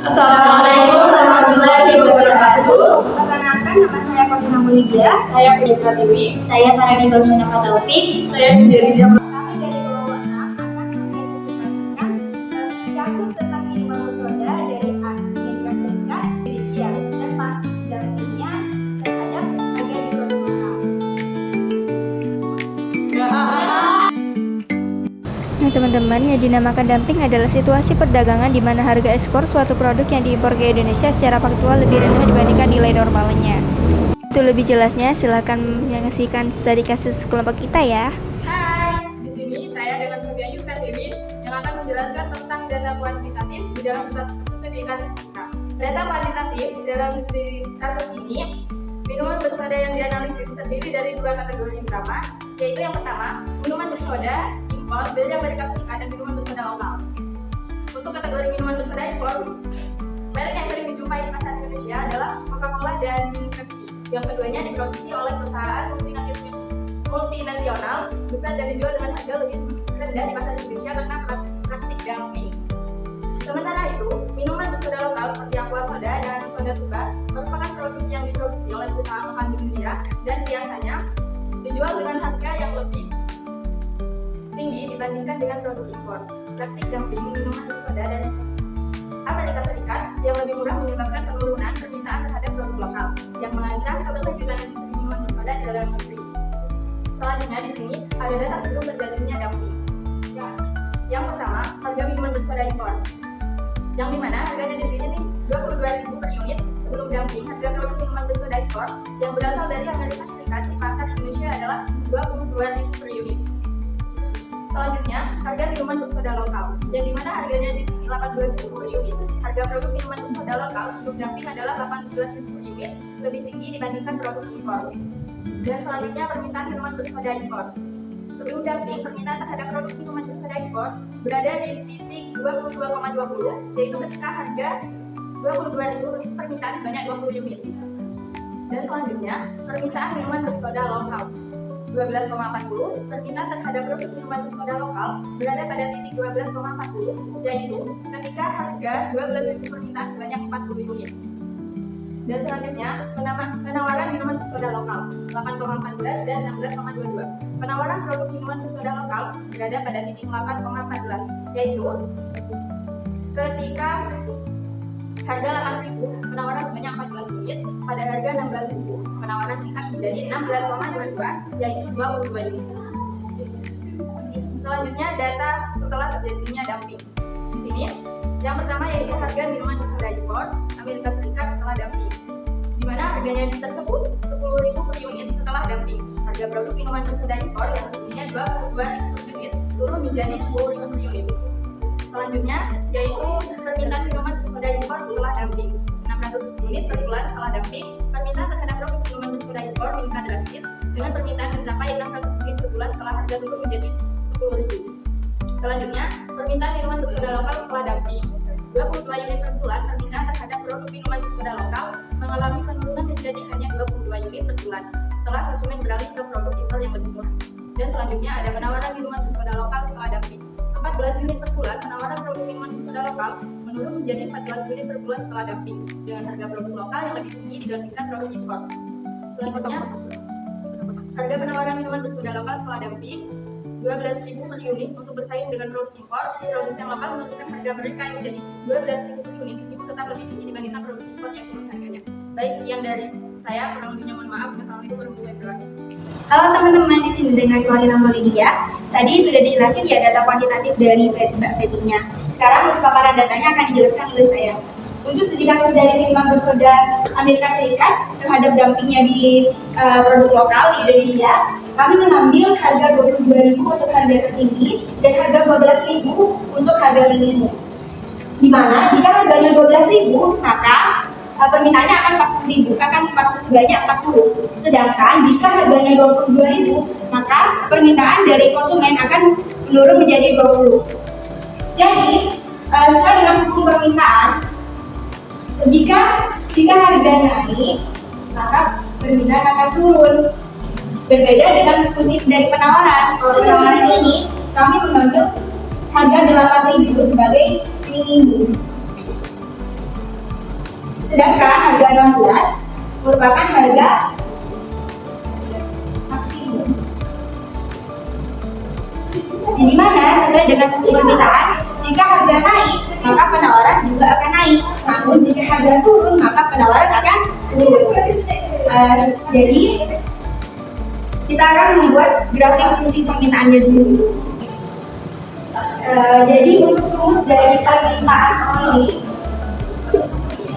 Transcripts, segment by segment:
Assalamualaikum warahmatullahi wabarakatuh. Perkenalkan, nama saya Fatina Mulydia. Saya Fidya Tiwi. Saya Farani Bausyana Taufik. Saya sendiri dia. Kami dari kelompok 6 akan menginvestigasikan studi kasus tentang minuman bersoda dari Amerika Serikat, Indonesia, dan praktik dampingnya terhadap harga di produk lokal. Nah teman-teman, yang dinamakan dumping adalah situasi perdagangan di mana harga ekspor suatu produk yang diimpor ke Indonesia secara faktual lebih rendah dibandingkan nilai normalnya. Untuk lebih jelasnya, silakan menyaksikan studi kasus kelompok kita ya. Hai, di sini saya dengan Fidya Tiwi yang akan menjelaskan tentang data kuantitatif di dalam studi kasus kita. Data kuantitatif di dalam studi kasus ini, minuman bersoda yang dianalisis terdiri dari dua kategori utama, yaitu yang pertama, minuman bersoda impor dari Amerika Serikat dan minuman bersoda lokal. Untuk kategori minuman bersoda impor, merek yang sering dijumpai di pasar Indonesia adalah Coca-Cola dan Pepsi. Yang keduanya diproduksi oleh perusahaan multinasional besar dan dijual dengan harga lebih rendah di pasar Indonesia karena praktik dumping. Sementara itu, minuman bersoda lokal seperti Aqua Soda dan Soda Tuba merupakan produk yang diproduksi oleh perusahaan lokal di Indonesia dan biasanya dijual dengan harga yang lebih tinggi dibandingkan dengan produk impor. Praktik dumping minuman bersoda dari Amerika Serikat yang lebih murah menyebabkan penurunan permintaan terhadap produk lokal yang mengancam keberlanjutan industri minuman bersoda di dalam negeri. Selanjutnya di sini ada data sebelum terjadinya dumping. Yang pertama, harga minuman bersoda impor. Yang dimana harganya di sini nih 22.000 per unit sebelum dumping. Harga produk minuman bersoda impor yang berasal dari Amerika Serikat di pasar Indonesia adalah 22.000 per unit. Selanjutnya, harga minuman bersoda lokal, yang dimana harganya di sini 18.000 per unit. Harga produk minuman bersoda lokal sebelum dumping adalah 18.000 per unit, lebih tinggi dibandingkan produk impor. Dan selanjutnya, permintaan minuman bersoda impor. Sebelum dumping, permintaan terhadap produk minuman bersoda impor berada di titik 22,20, yaitu ketika harga 22.000 permintaan sebanyak 20 unit. Dan selanjutnya, permintaan minuman bersoda lokal 12,40, permintaan terhadap produk minuman bersoda lokal berada pada titik 12,40, yaitu ketika harga 12.000 permintaan sebanyak 40 unit. Dan selanjutnya, penawaran minuman bersoda lokal 8,14 dan 16,22. Penawaran produk minuman bersoda lokal berada pada titik 8,14, yaitu ketika harga 8.000 penawaran sebanyak 14 unit pada harga 16.000 penawaran tingkat menjadi 16,22, yaitu 22 unit. Selanjutnya data setelah terjadinya dumping. Di sini yang pertama yaitu harga minuman bersoda impor Amerika Serikat setelah dumping, di mana harganya tersebut 10.000 per unit setelah dumping. Harga produk minuman bersoda impor yang sebelumnya 22.000 per unit turun menjadi 10.000 per unit. Selanjutnya yaitu permintaan minuman bersoda impor setelah dumping, 600 unit per bulan setelah dumping. Permintaan terhadap produk minuman bersoda impor meningkat drastis dengan permintaan mencapai 600 unit per bulan setelah harga turun menjadi 10.000. Selanjutnya, permintaan minuman bersoda lokal setelah dumping, 22 unit per bulan. Permintaan terhadap produk minuman bersoda lokal mengalami penurunan menjadi hanya 22 unit per bulan setelah konsumen beralih ke produk impor yang lebih murah. Dan selanjutnya ada penawaran minuman bersoda lokal setelah dumping, 14 unit per bulan. Penawaran produk minuman bersoda lokal menurun menjadi 14 unit per bulan setelah dumping dengan harga produk lokal yang lebih tinggi dibandingkan produk impor. Selanjutnya, harga penawaran minuman bersoda lokal setelah dumping 12.000 per unit untuk bersaing dengan produk impor. Produsen lokal menurunkan harga mereka yang menjadi 12.000 per unit meskipun tetap lebih tinggi dibandingkan produk impor yang turun harganya. Baik, sekian dari saya, kurang lebihnya mohon maaf. Wassalamualaikum warahmatullahi wabarakatuh. Halo teman-teman, di sini dengan Fatina Mulydia. Tadi sudah dijelasin ya data kuantitatif dari Mbak Febinya. Sekarang untuk paparan datanya akan dijelaskan oleh saya. Untuk studi kasus dari minuman bersoda Amerika Serikat terhadap dumpingnya di produk lokal di Indonesia, kami mengambil harga 22.000 untuk harga tertinggi dan harga 12.000 untuk harga minimum. Di mana jika harganya 12.000, maka permintaannya akan 40.000, akan 40 sebanyak 40. Sedangkan jika harganya 22.000, maka permintaan dari konsumen akan menurun menjadi 20. Jadi, sesuai dengan hukum permintaan, jika harga naik, maka permintaan akan turun. Berbeda dengan fungsi dari penawaran. Kalau penawaran ini, kami mengambil harga 8.000 sebagai minimum. Sedangkan harga 16 merupakan harga maksimum. Di mana sesuai dengan permintaan, jika harga naik, maka penawaran juga akan naik. Namun jika harga turun, maka penawaran akan turun. Jadi kita akan membuat grafik fungsi permintaannya dulu. Jadi untuk rumus dari permintaan sendiri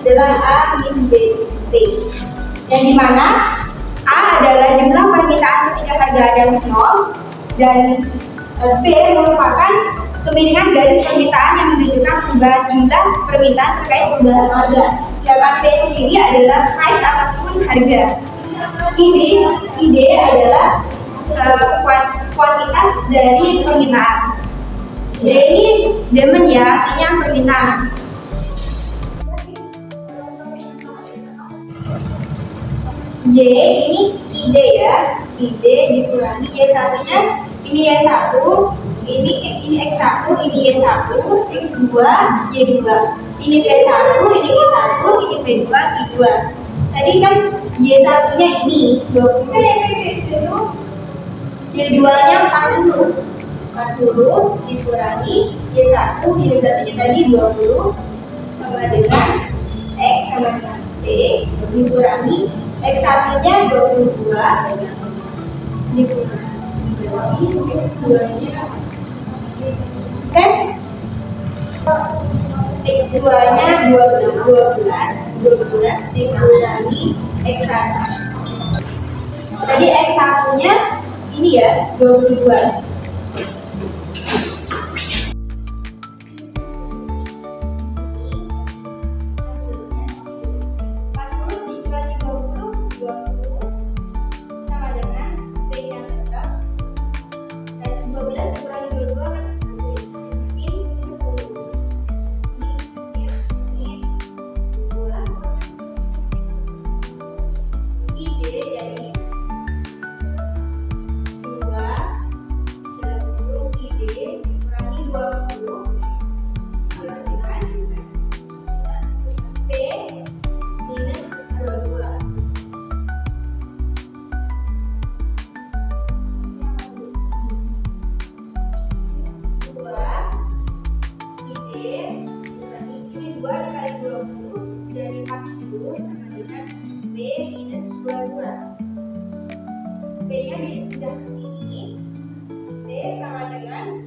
adalah A min B T, yang dimana A adalah jumlah permintaan ketika harga ada 0 dan B merupakan kemiringan garis permintaan yang menunjukkan perubahan jumlah permintaan terkait perubahan harga. Sedangkan P sendiri adalah price ataupun harga. ID adalah kuantitas dari permintaan. D ini demand ya, artinya permintaan. Y ini ID ya, ID dikurangi Y1-nya, ini Y1, ini X1, ini Y1, X2, Y2. Ini P1, ini Q1, ini P2, I2. Tadi kan Y1-nya ini 20, Y2-nya 40 dikurangi Y1-nya tadi 20 sama dengan X sama dengan P dikurangi X1-nya 22 dikurangi X2-nya X2-nya 12 dikurangi X1. Tadi X1-nya ini ya 22. B-nya dipindah ke sini. B sama dengan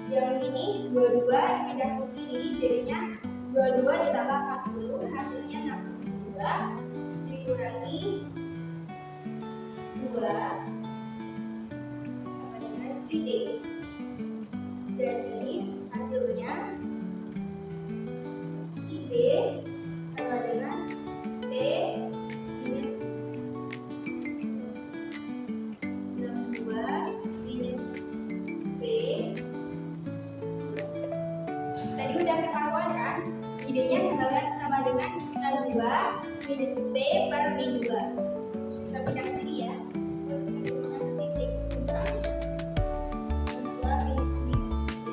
yang ini 22 dipindah ke kiri, jadinya 22 ditambah 40 hasilnya 62 dikurangi 2 sama dengan PD. Jadi hasilnya IB sama dengan P minus 62 minus P. Tadi udah ketahuan kan? ID-nya sama dengan 62 minus P per min 2. Kita pindah ke sini ya. Untuk menggunakan titik sebelah. 62 minus P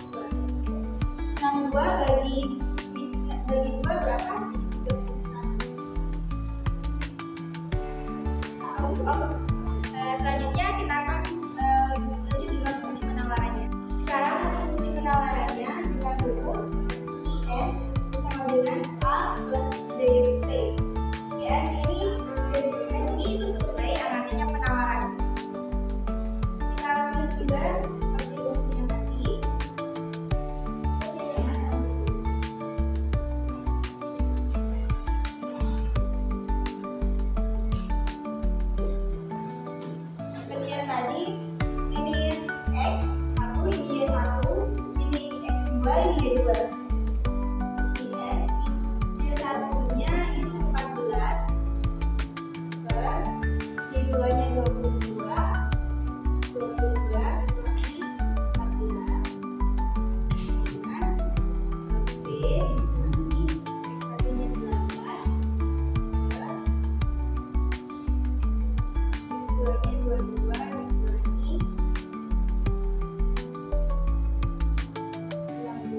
2. 62 bagi 2 berapa? 31. Selanjutnya kita akan lanjut dengan fungsi penawarannya. Sekarang untuk fungsi penawarannya kita rumus IS sama dengan A plus BP. IS ini itu supply yang artinya penawaran. Kita tulis juga seperti rumusnya tadi. Seperti yang tadi, ini X1, ini Y1, ini X2, ini Y2. Y1-nya itu 14 per Y2-nya 22 dikurangi 14 dengan B dikurangi X1-nya 8 per X2-nya 22 dikurangi 16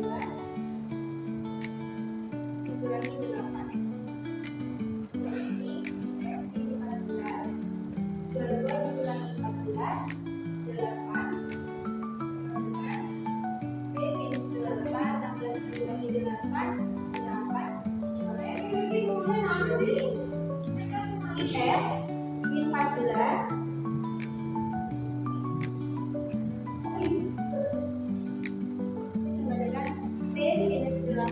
8 sama dengan P minus 8, 16 dikurangi 8, 8 coret. Jadi IS min 14 sama dengan P minus 8.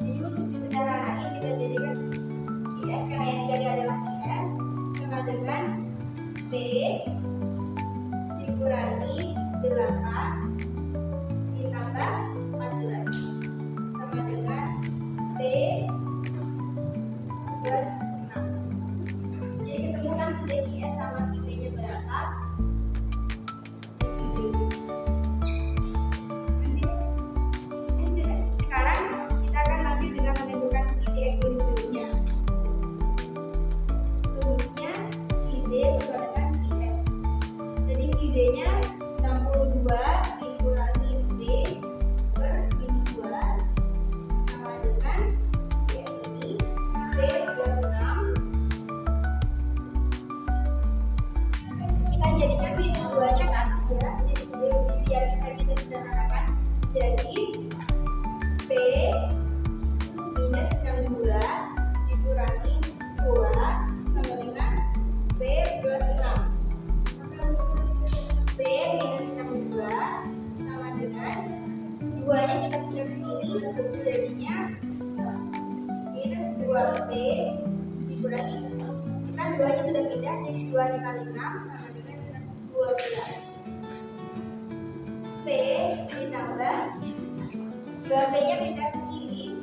Jadi untuk disederhanain kita jadikan IS karena yang dicari adalah IS sama dengan P dikurangi 8 ditambah 14 sama dengan P plus 6. Jadi ketemu kan sudah IS sama IP-nya berapa? Sekarang kita akan lanjut dengan menentukan titik equilibriumnya. Rumusnya ID sama dengan IS. Jadi ID-nya 62 dikurangi P per min 2 sama dengan IS ini P plus 6. Kita jadikan minus 2 nya ke atas ya. Jadi biar bisa kita sederhanakan. Jadi P minus 62 dikurangi 2 sama dengan P plus 6. P minus 62 sama dengan 2 nya kita pindah ke sini, jadinya minus 2P dikurangi, kan 2 nya sudah pindah, jadi 2 dikali 6 sama dengan 12. P ditambah 2P nya pindah ke kiri,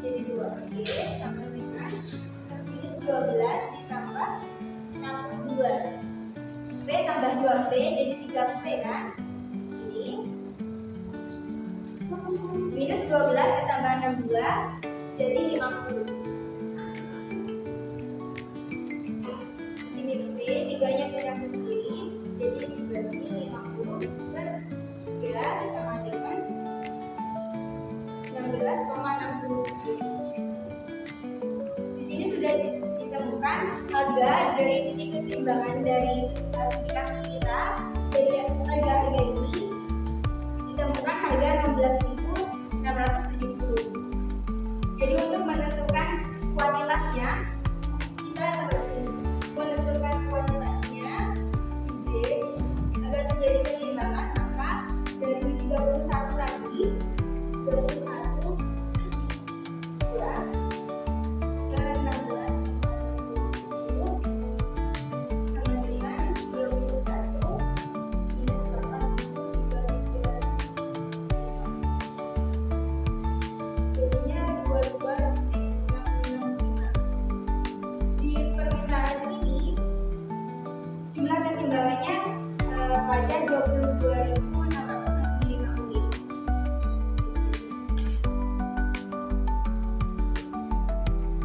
jadi 2P sama dengan minus 12 ditambah 62. P tambah 2P jadi 3P kan? Ini minus 12 ditambah 62 jadi 50. Sini P 3 nya pindah ke kiri jadi dibagi 50 per 3 sama dengan 16,67. Di sini sudah ditemukan harga dari titik keseimbangan dari studi kasus kita. Jadi harga ini ditemukan harga 16.670. Jadi untuk menentukan kuantitasnya kita taruh sini. Menentukan kuantitasnya D agar terjadi keseimbangan, maka dari 31 tadi 21 kurang ke 16 sama dengan 21 minus 8 jadinya 22,665. Di permintaan ini jumlah keseimbangannya pada 22.665 unit.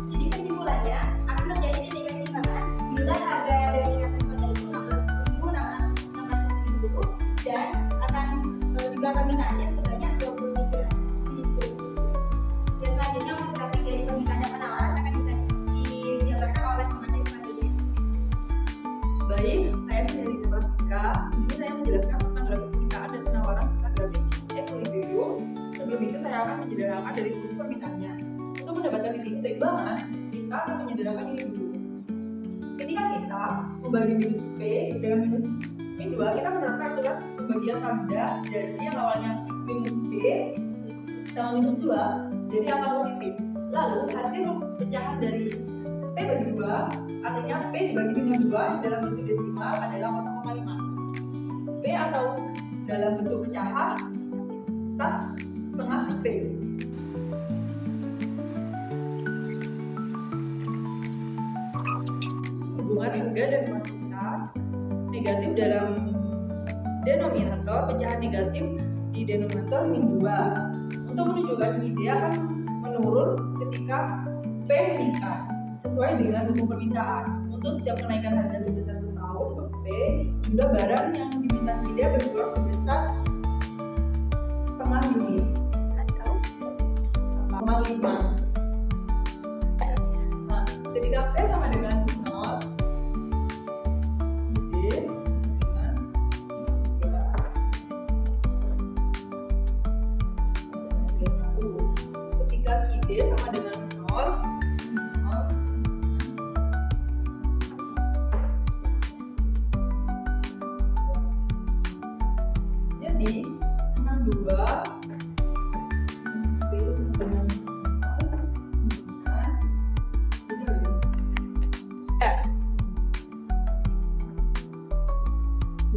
Jadi kesimpulannya akan terjadi titik keseimbangan bila harga dari kata soda itu 16.670 dan akan jumlah permintaannya sebanyak 23. Dan selanjutnya untuk grafik dari permintaan dan penawaran akan bisa dijabarkan oleh pemateri selanjutnya. Baik, saya Sri Pratika. Di sini saya menjelaskan tentang grafik permintaan dan penawaran serta grafik equilibrium. Sebelum itu saya akan menyederhanakan dari fungsi permintaannya. Untuk mendapatkan titik keseimbangan, kita akan menyederhanakan ini dulu. Ketika kita membagi minus P dengan minus min 2, kita menerapkan aturan pembagian lambda. Jadi yang awalnya minus P sama minus 2 jadi angka positif. Lalu hasil pecahan dari P bagi 2, artinya P dibagi dengan 2 dalam bentuk desimal adalah 0,5. P atau dalam bentuk pecahan tetap setengah P. Hubungan harga dan kuantitas negatif dalam denominator, pecahan negatif di denominator min 2. Untuk menunjukkan ini dia akan menurun ketika P meningkat sesuai dengan hukum permintaan. Untuk setiap kenaikan harga sebesar 1 tahun untuk P, jumlah barang yang diminta dia berkurang sebesar setengah unit atau 0,5. Nah, ketika P sama dengan 0, Jadi 62 B sama dengan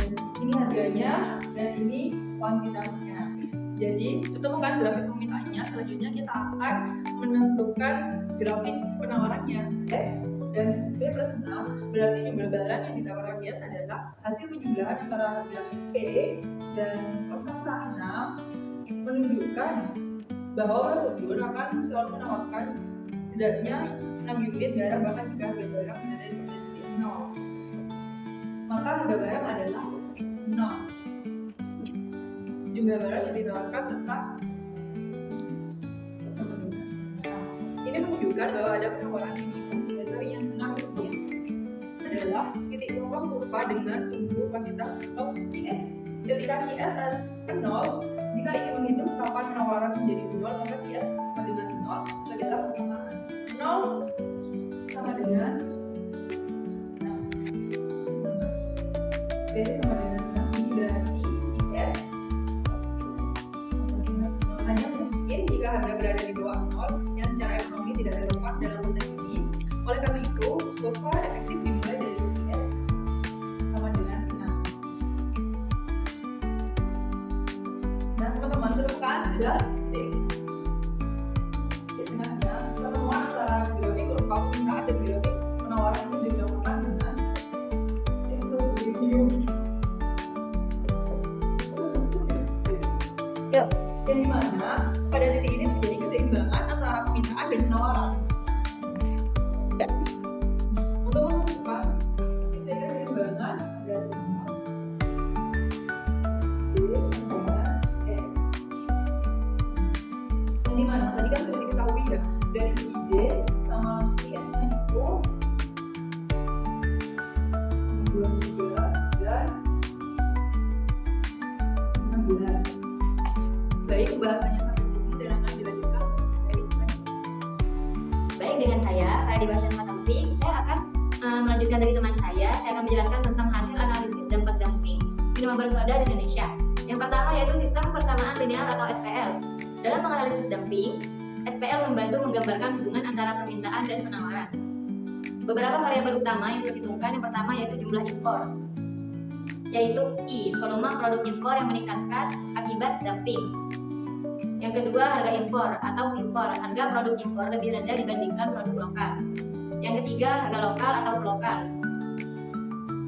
dan ini harganya dan ini kuantitasnya. Jadi ketemu kan grafik permintaannya. Selanjutnya kita akan menentukan grafik penawarannya. S dan B plus 6 berarti jumlah barang yang ditawarkan bias adalah hasil penjumlahan antara harga P dan 0,6 menunjukkan bahwa prosedur akan selalu menawarkan setidaknya 6 unit barang bahkan jika harga barang berada di titik 0. Maka harga barang adalah 0. Jumlah barang yang ditawarkan tetap. Ini menunjukkan bahwa ada penawaran minimum sebesar yang 6 unit adalah titik nongkrong kurva dengan sumbu kuantitas atau QS. Ketika QS adalah 0, jika ingin menghitung kapan penawaran menjadi 0, maka QS sama dengan 0 adalah persamaan 0 sama dengan B sama dengan 6. Ini berarti QS hanya mungkin jika harga berada di bawah 0 yang secara ekonomi tidak relevan dalam konteks ini. Oleh karena itu, kurva efektif dimulai dari QS sama dengan 6. Nah, teman-teman temukan sudah titik di tengahnya pertemuan antara grafik kurva permintaan dan grafik penawaran ini dilakukan dengan equilibrium. Yuk. Yang dimana pada titik ini terjadi keseimbangan antara permintaan dan penawaran. Untuk menentukan titik keseimbangan ada rumus D sama S. Yang dimana tadi kan sudah diketahui ya, dari ID sama IS-nya itu 23 dan 16. Baik, pembahasannya sampai sini dan akan dilanjutkan dari selanjutnya. Baik, dengan saya, Faradi Basyana Taufik, saya akan melanjutkan dari teman saya akan menjelaskan tentang hasil analisis dampak dumping minuman bersoda di Indonesia. Yang pertama yaitu sistem persamaan linear atau SPL. Dalam menganalisis dumping, SPL membantu menggambarkan hubungan antara permintaan dan penawaran. Beberapa variabel utama yang diperhitungkan, yang pertama yaitu jumlah impor, yaitu I, volume produk impor yang meningkatkan akibat dumping. Yang kedua, harga impor atau impor, harga produk impor lebih rendah dibandingkan produk lokal. Yang ketiga, harga lokal atau lokal,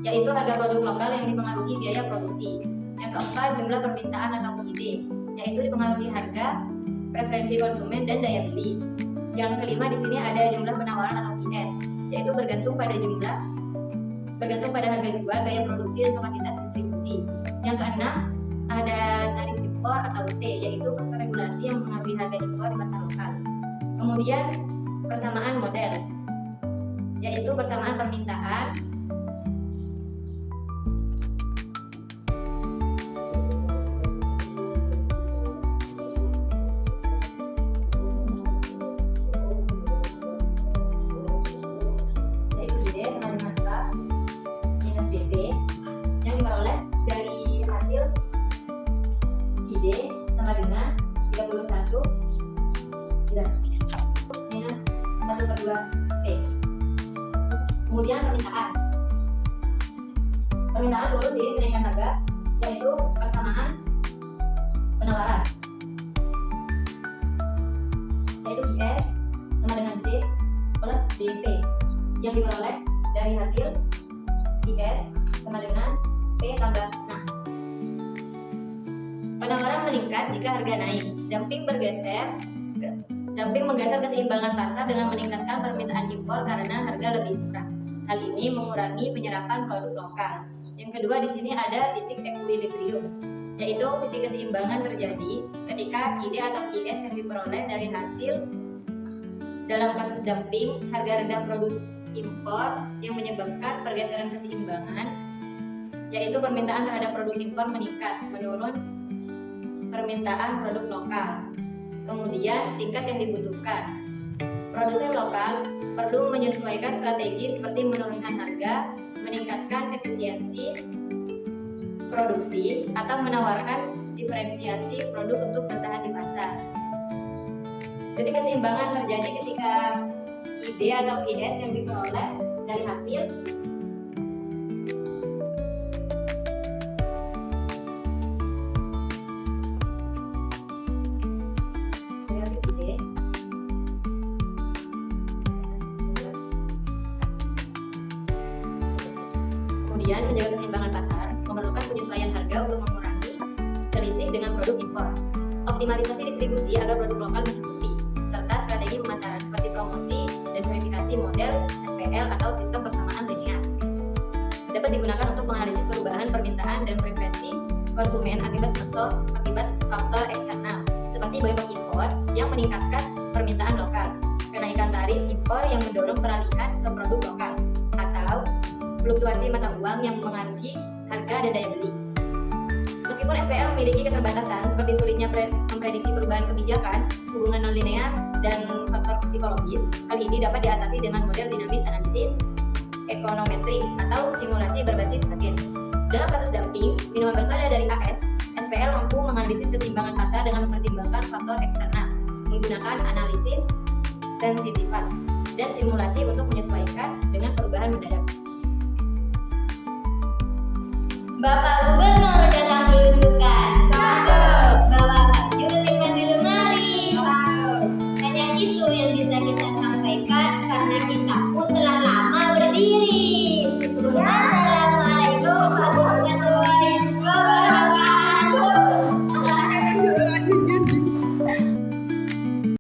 yaitu harga produk lokal yang dipengaruhi biaya produksi. Yang keempat, jumlah permintaan atau PID, yaitu dipengaruhi harga, preferensi konsumen, dan daya beli. Yang kelima di sini ada jumlah penawaran atau PS, yaitu bergantung pada harga jual, gaya produksi, dan kapasitas distribusi. Yang keenam, ada tarif impor atau T, yaitu faktor regulasi yang mempengaruhi harga impor di pasar lokal. Kemudian persamaan model, yaitu persamaan permintaan yaitu D sama dengan K minus BP yang diperoleh dari hasil ID sama dengan 31 minus 1/2 P. Kemudian permintaan turun seiring kenaikan harga, yaitu persamaan penawaran, yaitu IS sama dengan C plus DP yang diperoleh dari hasil IS sama dengan P tambah 6. Penawaran meningkat jika harga naik. Dumping menggeser keseimbangan pasar dengan meningkatkan permintaan impor karena harga lebih murah. Hal ini mengurangi penyerapan produk lokal. Yang kedua di sini ada titik equilibrium, yaitu titik keseimbangan terjadi ketika ID atau IS yang diperoleh dari hasil dalam kasus dumping, harga rendah produk impor yang menyebabkan pergeseran keseimbangan, yaitu permintaan terhadap produk impor meningkat, menurun permintaan produk lokal. Kemudian tingkat yang dibutuhkan. Produsen lokal perlu menyesuaikan strategi seperti menurunkan harga, meningkatkan efisiensi produksi, atau menawarkan diferensiasi produk untuk bertahan di pasar. Jadi keseimbangan terjadi ketika ide atau IS yang diperoleh dari hasil ide. Kemudian menjaga keseimbangan pasar memerlukan penyesuaian harga untuk mengurangi selisih dengan produk impor, optimalisasi distribusi agar produk lokal mencukupi, serta strategi pemasaran seperti promosi dan verifikasi model SPL atau sistem persamaan linear. Dapat digunakan untuk menganalisis perubahan permintaan dan preferensi konsumen akibat faktor eksternal seperti boykot impor yang meningkatkan permintaan lokal, kenaikan tarif impor yang mendorong peralihan ke produk lokal, atau fluktuasi mata uang yang mengaruhi harga dan daya beli. Meskipun SPL memiliki keterbatasan seperti sulitnya memprediksi perubahan kebijakan, hubungan non-linear, dan faktor psikologis, hal ini dapat diatasi dengan model dinamis analisis ekonometrik atau simulasi berbasis agen. Dalam kasus dumping minuman bersoda dari AS, SPL mampu menganalisis keseimbangan pasar dengan mempertimbangkan faktor eksternal, menggunakan analisis sensitivitas dan simulasi untuk menyesuaikan dengan perubahan mendadak. Bapak